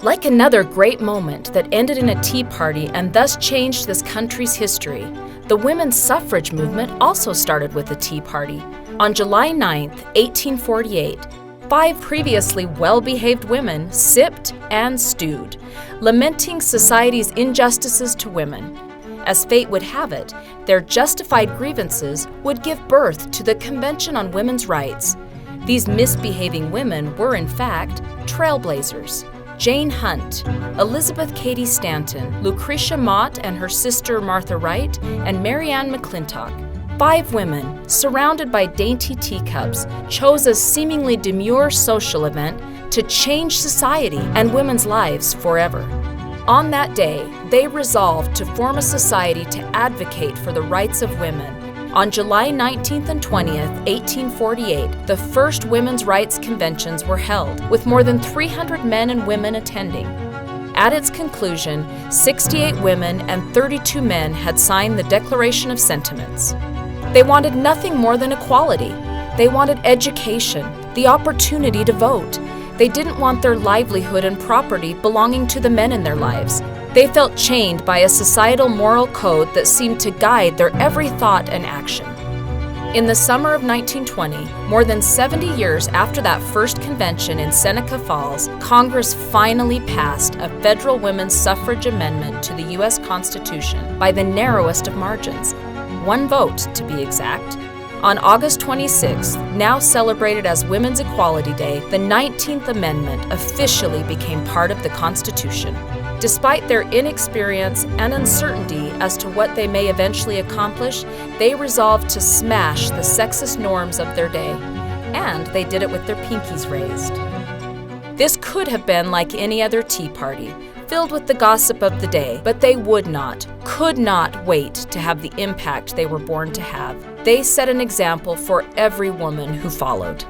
Like another great moment that ended in a tea party and thus changed this country's history, the women's suffrage movement also started with a tea party. On July 9, 1848, 5 previously well-behaved women sipped and stewed, lamenting society's injustices to women. As fate would have it, their justified grievances would give birth to the Convention on Women's Rights. These misbehaving women were, in fact, trailblazers. Jane Hunt, Elizabeth Cady Stanton, Lucretia Mott and her sister Martha Wright, and Mary Ann McClintock. 5 women, surrounded by dainty teacups, chose a seemingly demure social event to change society and women's lives forever. On that day, they resolved to form a society to advocate for the rights of women. On July 19th and 20th, 1848, the first women's rights conventions were held, with more than 300 men and women attending. At its conclusion, 68 women and 32 men had signed the Declaration of Sentiments. They wanted nothing more than equality. They wanted education, the opportunity to vote. They didn't want their livelihood and property belonging to the men in their lives. They felt chained by a societal moral code that seemed to guide their every thought and action. In the summer of 1920, more than 70 years after that first convention in Seneca Falls, Congress finally passed a federal women's suffrage amendment to the U.S. Constitution by the narrowest of margins, 1 vote to be exact. On August 26th, now celebrated as Women's Equality Day, the 19th Amendment officially became part of the Constitution. Despite their inexperience and uncertainty as to what they may eventually accomplish, they resolved to smash the sexist norms of their day, and they did it with their pinkies raised. This could have been like any other tea party, filled with the gossip of the day, but they could not wait to have the impact they were born to have. They set an example for every woman who followed.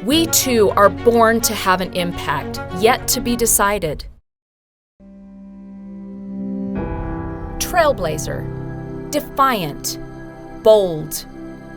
We too are born to have an impact, yet to be decided. Trailblazer, defiant, bold,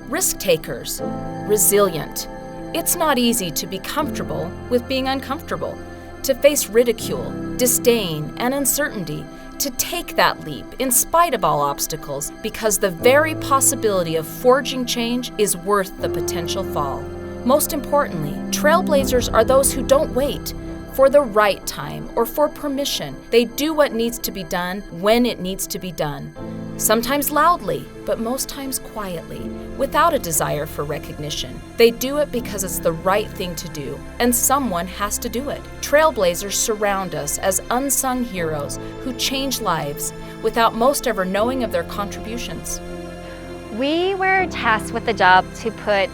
risk takers, resilient. It's not easy to be comfortable with being uncomfortable, to face ridicule, disdain, and uncertainty, to take that leap in spite of all obstacles, because the very possibility of forging change is worth the potential fall. Most importantly, trailblazers are those who don't wait for the right time or for permission. They do what needs to be done when it needs to be done. Sometimes loudly, but most times quietly, without a desire for recognition. They do it because it's the right thing to do, and someone has to do it. Trailblazers surround us as unsung heroes who change lives without most ever knowing of their contributions. We were tasked with the job to put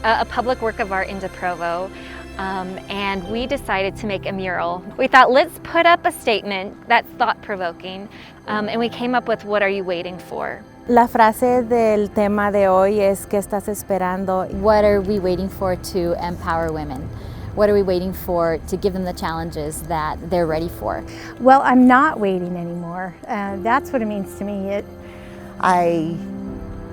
a public work of art into Provo, and we decided to make a mural. We thought, let's put up a statement that's thought-provoking, and we came up with, what are you waiting for? La frase del tema de hoy es, ¿qué estás esperando? What are we waiting for to empower women? What are we waiting for to give them the challenges that they're ready for? Well, I'm not waiting anymore. That's what it means to me. I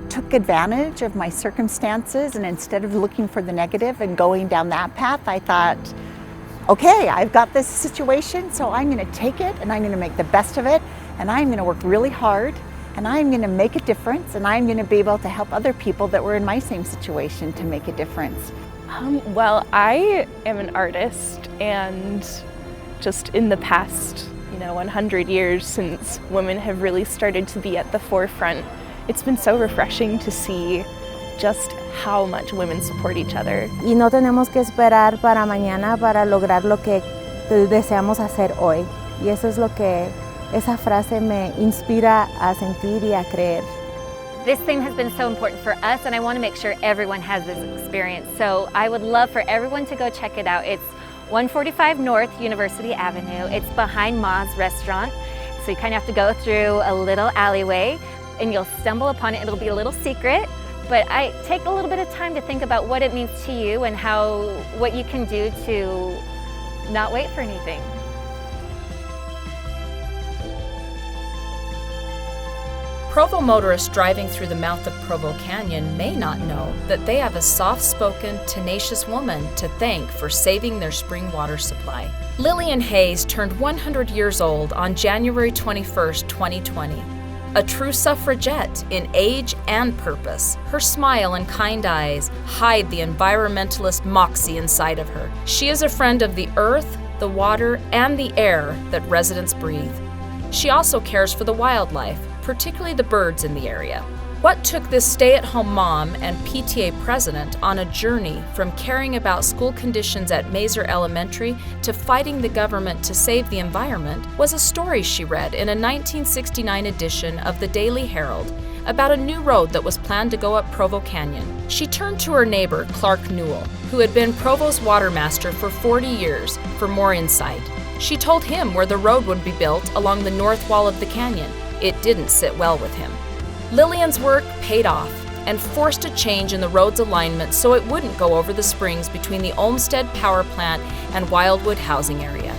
took advantage of my circumstances, and instead of looking for the negative and going down that path, I thought, okay, I've got this situation, so I'm going to take it and I'm going to make the best of it, and I'm going to work really hard, and I'm going to make a difference, and I'm going to be able to help other people that were in my same situation to make a difference. Well, I am an artist, and just in the past, 100 years since women have really started to be at the forefront, it's been so refreshing to see just how much women support each other. Y no tenemos que esperar para mañana para lograr lo que deseamos hacer hoy. Y eso es lo que esa frase me inspira a sentir y a creer. This thing has been so important for us, and I want to make sure everyone has this experience. So I would love for everyone to go check it out. It's 145 North University Avenue. It's behind Ma's restaurant. So you kind of have to go through a little alleyway, and you'll stumble upon it. It'll be a little secret, but I take a little bit of time to think about what it means to you and what you can do to not wait for anything. Provo motorists driving through the mouth of Provo Canyon may not know that they have a soft-spoken, tenacious woman to thank for saving their spring water supply. Lillian Hayes turned 100 years old on January 21, 2020. A true suffragette in age and purpose, her smile and kind eyes hide the environmentalist moxie inside of her. She is a friend of the earth, the water, and the air that residents breathe. She also cares for the wildlife, particularly the birds in the area. What took this stay-at-home mom and PTA president on a journey from caring about school conditions at Mazer Elementary to fighting the government to save the environment was a story she read in a 1969 edition of the Daily Herald about a new road that was planned to go up Provo Canyon. She turned to her neighbor, Clark Newell, who had been Provo's watermaster for 40 years, for more insight. She told him where the road would be built along the north wall of the canyon. It didn't sit well with him. Lillian's work paid off and forced a change in the road's alignment so it wouldn't go over the springs between the Olmsted Power Plant and Wildwood housing area.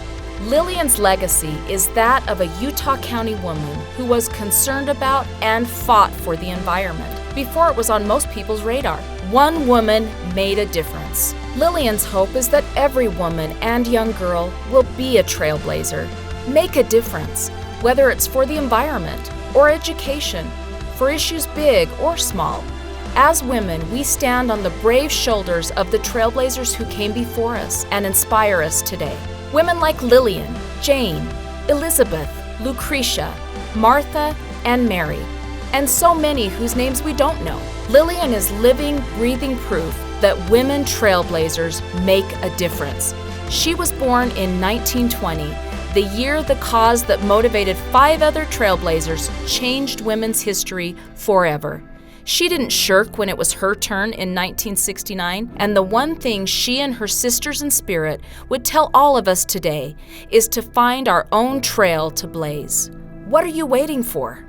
Lillian's legacy is that of a Utah County woman who was concerned about and fought for the environment before it was on most people's radar. One woman made a difference. Lillian's hope is that every woman and young girl will be a trailblazer, make a difference, whether it's for the environment or education, for issues big or small. As women, we stand on the brave shoulders of the trailblazers who came before us and inspire us today. Women like Lillian, Jane, Elizabeth, Lucretia, Martha, and Mary, and so many whose names we don't know. Lillian is living, breathing proof that women trailblazers make a difference. She was born in 1920, the year the cause that motivated 5 other trailblazers changed women's history forever. She didn't shirk when it was her turn in 1969, and the one thing she and her sisters in spirit would tell all of us today is to find our own trail to blaze. What are you waiting for?